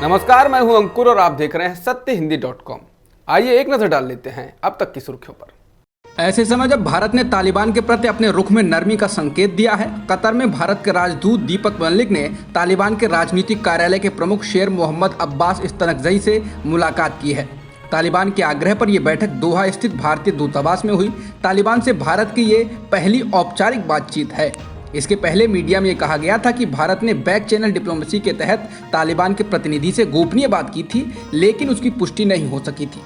नमस्कार, मैं हूं अंकुर और आप देख रहे हैं सत्यहिंदी.com। आइए एक नजर डाल लेते हैं अब तक की सुर्खियों पर। ऐसे समय जब भारत ने तालिबान के प्रति अपने रुख में नरमी का संकेत दिया है, कतर में भारत के राजदूत दीपक मलिक ने तालिबान के राजनीतिक कार्यालय के प्रमुख शेर मोहम्मद अब्बास इस्तनकज़ई से मुलाकात की है। तालिबान के आग्रह पर यह बैठक दोहा स्थित भारतीय दूतावास में हुई। तालिबान से भारत की ये पहली औपचारिक बातचीत है। इसके पहले मीडिया में ये कहा गया था कि भारत ने बैक चैनल डिप्लोमेसी के तहत तालिबान के प्रतिनिधि से गोपनीय बात की थी, लेकिन उसकी पुष्टि नहीं हो सकी थी।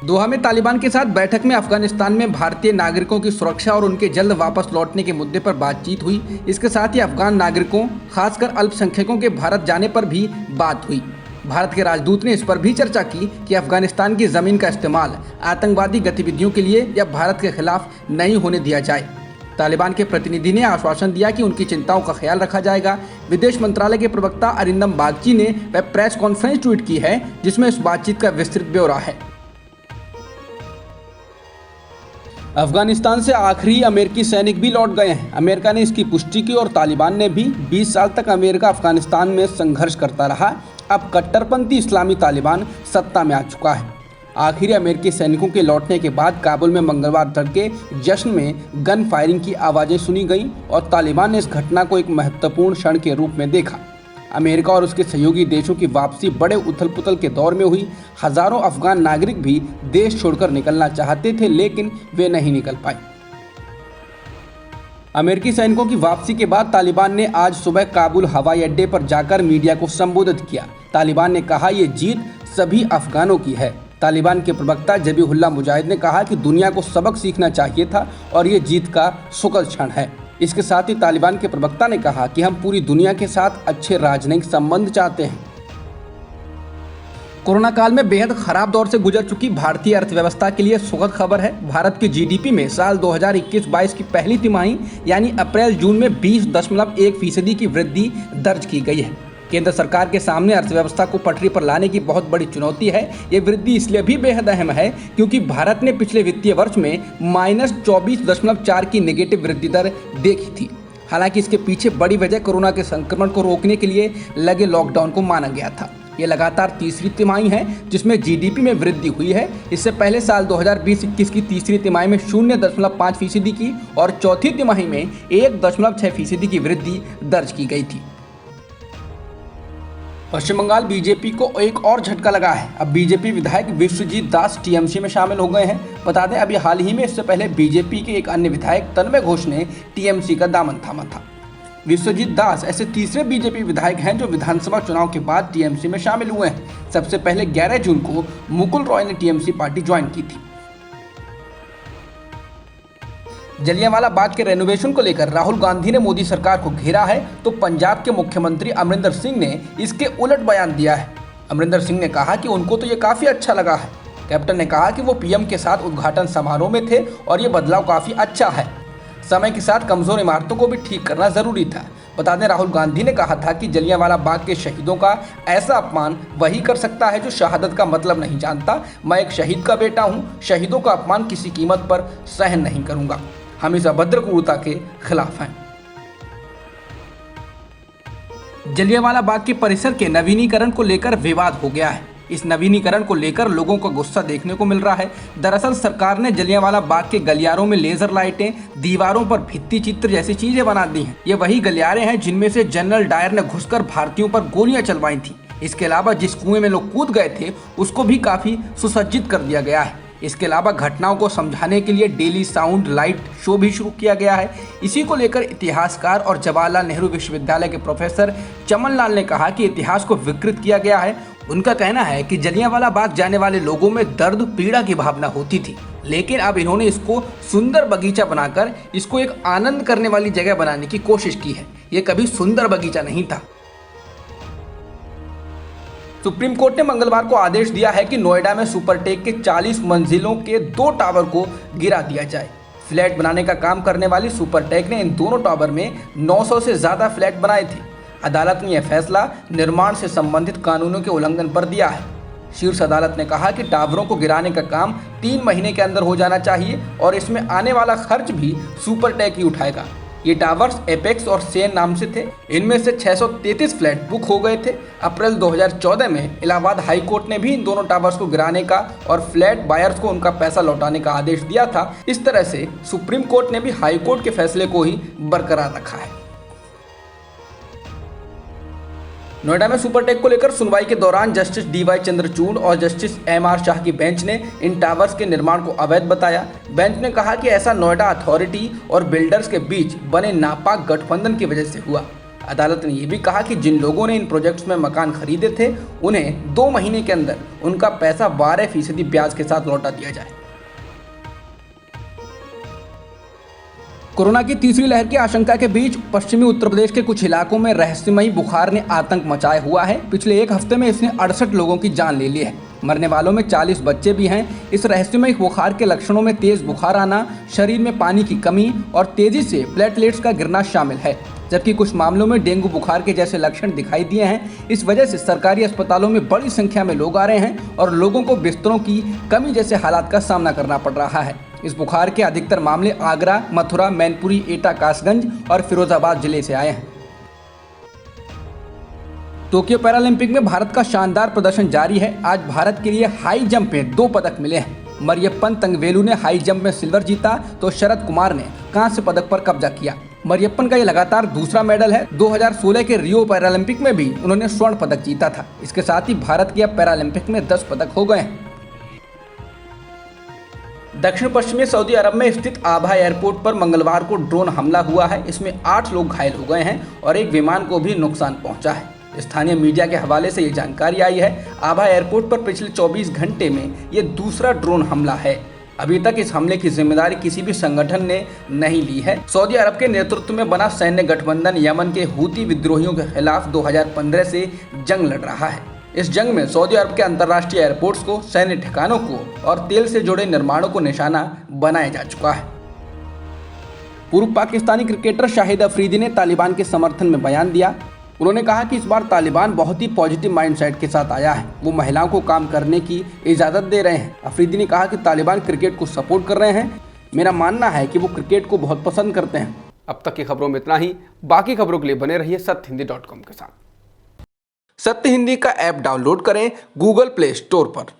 दोहा में तालिबान के साथ बैठक में अफगानिस्तान में भारतीय नागरिकों की सुरक्षा और उनके जल्द वापस लौटने के मुद्दे पर बातचीत हुई। इसके साथ ही अफगान नागरिकों, खासकर अल्पसंख्यकों के भारत जाने पर भी बात हुई। भारत के राजदूत ने इस पर भी चर्चा की कि अफगानिस्तान की जमीन का इस्तेमाल आतंकवादी गतिविधियों के लिए या भारत के खिलाफ नहीं होने दिया जाए। तालिबान के प्रतिनिधि ने आश्वासन दिया कि उनकी चिंताओं का ख्याल रखा जाएगा। विदेश मंत्रालय के प्रवक्ता अरिंदम बागची ने वेब प्रेस कॉन्फ्रेंस ट्वीट की है, जिसमें इस बातचीत का विस्तृत ब्यौरा है। अफगानिस्तान से आखिरी अमेरिकी सैनिक भी लौट गए हैं। अमेरिका ने इसकी पुष्टि की और तालिबान ने भी। 20 साल तक अमेरिका अफगानिस्तान में संघर्ष करता रहा। अब कट्टरपंथी इस्लामी तालिबान सत्ता में आ चुका है। आखिरी अमेरिकी सैनिकों के लौटने के बाद काबुल में मंगलवार तड़के जश्न में गन फायरिंग की आवाज़ें सुनी गईं और तालिबान ने इस घटना को एक महत्वपूर्ण क्षण के रूप में देखा। अमेरिका और उसके सहयोगी देशों की वापसी बड़े उथल पुथल के दौर में हुई। हजारों अफगान नागरिक भी देश छोड़कर निकलना चाहते थे, लेकिन वे नहीं निकल पाए। अमेरिकी सैनिकों की वापसी के बाद तालिबान ने आज सुबह काबुल हवाई अड्डे पर जाकर मीडिया को संबोधित किया। तालिबान ने कहा, ये जीत सभी अफगानों की है। तालिबान के प्रवक्ता जबीहुल्लाह मुजाहिद ने कहा कि दुनिया को सबक सीखना चाहिए था और ये जीत का सुखद क्षण है। इसके साथ ही तालिबान के प्रवक्ता ने कहा कि हम पूरी दुनिया के साथ अच्छे राजनयिक संबंध चाहते हैं। कोरोना काल में बेहद खराब दौर से गुजर चुकी भारतीय अर्थव्यवस्था के लिए सुखद खबर है। भारत की जीडीपी में साल 2021-22 की पहली तिमाही यानी अप्रैल-जून में 20.1% की वृद्धि दर्ज की गई है। केंद्र सरकार के सामने अर्थव्यवस्था को पटरी पर लाने की बहुत बड़ी चुनौती है। ये वृद्धि इसलिए भी बेहद अहम है क्योंकि भारत ने पिछले वित्तीय वर्ष में -24.4 की नेगेटिव वृद्धि दर देखी थी। हालांकि इसके पीछे बड़ी वजह कोरोना के संक्रमण को रोकने के लिए लगे लॉकडाउन को माना गया था। ये लगातार तीसरी तिमाही है जिसमें जीडीपी में वृद्धि हुई है। इससे पहले साल 2020-21 की तीसरी तिमाही में 0.5% की और चौथी तिमाही में 1.6% की वृद्धि दर्ज की गई थी। पश्चिम बंगाल बीजेपी को एक और झटका लगा है। अब बीजेपी विधायक विश्वजीत दास टीएमसी में शामिल हो गए हैं। बता दें, अभी हाल ही में इससे पहले बीजेपी के एक अन्य विधायक तन्मय घोष ने टीएमसी का दामन थामा था। विश्वजीत दास ऐसे तीसरे बीजेपी विधायक हैं जो विधानसभा चुनाव के बाद टीएमसी में शामिल हुए हैं। सबसे पहले 11 जून को मुकुल रॉय ने टीएमसी पार्टी ज्वाइन की थी। जलियांवाला बाग के रेनोवेशन को लेकर राहुल गांधी ने मोदी सरकार को घेरा है, तो पंजाब के मुख्यमंत्री अमरिंदर सिंह ने इसके उलट बयान दिया है। अमरिंदर सिंह ने कहा कि उनको तो ये काफ़ी अच्छा लगा है। कैप्टन ने कहा कि वो पीएम के साथ उद्घाटन समारोह में थे और ये बदलाव काफ़ी अच्छा है। समय के साथ कमज़ोर इमारतों को भी ठीक करना ज़रूरी था। बता दें, राहुल गांधी ने कहा था कि जलियांवाला बाग के शहीदों का ऐसा अपमान वही कर सकता है जो शहादत का मतलब नहीं जानता। मैं एक शहीद का बेटा हूँ, शहीदों का अपमान किसी कीमत पर सहन नहीं करूँगा। हम इस अभद्र क्रूरता के खिलाफ हैं। जलियांवाला बाग के परिसर के नवीनीकरण को लेकर विवाद हो गया है। इस नवीनीकरण को लेकर लोगों का गुस्सा देखने को मिल रहा है। दरअसल सरकार ने जलियांवाला बाग के गलियारों में लेजर लाइटें, दीवारों पर भित्ति चित्र जैसी चीजें बना दी हैं। ये वही गलियारे हैं जिनमें से जनरल डायर ने घुसकर भारतीयों पर गोलियां चलवाई थी। इसके अलावा जिस कुएं में लोग कूद गए थे उसको भी काफी सुसज्जित कर दिया गया है। इसके अलावा घटनाओं को समझाने के लिए डेली साउंड लाइट शो भी शुरू किया गया है। इसी को लेकर इतिहासकार और जवाहरलाल नेहरू विश्वविद्यालय के प्रोफेसर चमन लाल ने कहा कि इतिहास को विकृत किया गया है। उनका कहना है कि जलियांवाला बाग जाने वाले लोगों में दर्द पीड़ा की भावना होती थी, लेकिन अब इन्होंने इसको सुंदर बगीचा बनाकर इसको एक आनंद करने वाली जगह बनाने की कोशिश की है। ये कभी सुंदर बगीचा नहीं था। सुप्रीम कोर्ट ने मंगलवार को आदेश दिया है कि नोएडा में सुपरटेक के 40 मंजिलों के 2 टावर को गिरा दिया जाए। फ्लैट बनाने का काम करने वाली सुपरटेक ने इन दोनों टावर में 900 से ज़्यादा फ्लैट बनाए थे। अदालत ने यह फैसला निर्माण से संबंधित कानूनों के उल्लंघन पर दिया है। शीर्ष अदालत ने कहा कि टावरों को गिराने का काम 3 महीने के अंदर हो जाना चाहिए और इसमें आने वाला खर्च भी सुपरटेक ही उठाएगा। ये टावर्स एपेक्स और सेन नाम से थे। इनमें से 633 फ्लैट बुक हो गए थे। अप्रैल 2014 में इलाहाबाद हाई कोर्ट ने भी इन दोनों टावर्स को गिराने का और फ्लैट बायर्स को उनका पैसा लौटाने का आदेश दिया था। इस तरह से सुप्रीम कोर्ट ने भी हाई कोर्ट के फैसले को ही बरकरार रखा है। नोएडा में सुपरटेक को लेकर सुनवाई के दौरान जस्टिस DY चंद्रचूड़ और जस्टिस MR शाह की बेंच ने इन टावर्स के निर्माण को अवैध बताया। बेंच ने कहा कि ऐसा नोएडा अथॉरिटी और बिल्डर्स के बीच बने नापाक गठबंधन की वजह से हुआ। अदालत ने यह भी कहा कि जिन लोगों ने इन प्रोजेक्ट्स में मकान खरीदे थे उन्हें 2 महीने के अंदर उनका पैसा 12% ब्याज के साथ लौटा दिया जाए। कोरोना की तीसरी लहर की आशंका के बीच पश्चिमी उत्तर प्रदेश के कुछ इलाकों में रहस्यमयी बुखार ने आतंक मचाया हुआ है। पिछले एक हफ्ते में इसने 68 लोगों की जान ले ली है। मरने वालों में 40 बच्चे भी हैं। इस रहस्यमयी बुखार के लक्षणों में तेज बुखार आना, शरीर में पानी की कमी और तेजी से प्लेटलेट्स का गिरना शामिल है, जबकि कुछ मामलों में डेंगू बुखार के जैसे लक्षण दिखाई दिए हैं। इस वजह से सरकारी अस्पतालों में बड़ी संख्या में लोग आ रहे हैं और लोगों को बिस्तरों की कमी जैसे हालात का सामना करना पड़ रहा है। इस बुखार के अधिकतर मामले आगरा, मथुरा, मैनपुरी, एटा, कासगंज और फिरोजाबाद जिले से आए हैं। टोक्यो पैरालंपिक में भारत का शानदार प्रदर्शन जारी है। आज भारत के लिए हाई जंप में 2 पदक मिले हैं। मरियप्पन तंगवेलू ने हाई जंप में सिल्वर जीता तो शरद कुमार ने कांस्य पदक पर कब्जा किया। मरियप्पन का ये लगातार दूसरा मेडल है। 2016 के रियो पैरालंपिक में भी उन्होंने स्वर्ण पदक जीता था। इसके साथ ही भारत के अब पैरालंपिक में 10 पदक हो गए हैं। दक्षिण पश्चिमी सऊदी अरब में स्थित आभा एयरपोर्ट पर मंगलवार को ड्रोन हमला हुआ है। इसमें 8 लोग घायल हो गए हैं और एक विमान को भी नुकसान पहुंचा है। स्थानीय मीडिया के हवाले से ये जानकारी आई है। आभा एयरपोर्ट पर पिछले 24 घंटे में ये दूसरा ड्रोन हमला है। अभी तक इस हमले की जिम्मेदारी किसी भी संगठन ने नहीं ली है। सऊदी अरब के नेतृत्व में बना सैन्य गठबंधन यमन के हूती विद्रोहियों के खिलाफ 2015 से जंग लड़ रहा है। इस जंग में सऊदी अरब के अंतर्राष्ट्रीय एयरपोर्ट्स को, सैन्य ठिकानों को और तेल से जुड़े निर्माणों को निशाना बनाया जा चुका है। पूर्व पाकिस्तानी क्रिकेटर शाहिद अफरीदी ने तालिबान के समर्थन में बयान दिया। उन्होंने कहा कि इस बार तालिबान बहुत ही पॉजिटिव माइंडसेट के साथ आया है। वो महिलाओं को काम करने की इजाज़त दे रहे हैं। अफरीदी ने कहा कि तालिबान क्रिकेट को सपोर्ट कर रहे हैं। मेरा मानना है कि वो क्रिकेट को बहुत पसंद करते हैं। अब तक की खबरों में इतना ही। बाकी खबरों के लिए बने रहिए सत्यहिंदी.com के साथ। सत्य हिंदी का ऐप डाउनलोड करें गूगल प्ले स्टोर पर।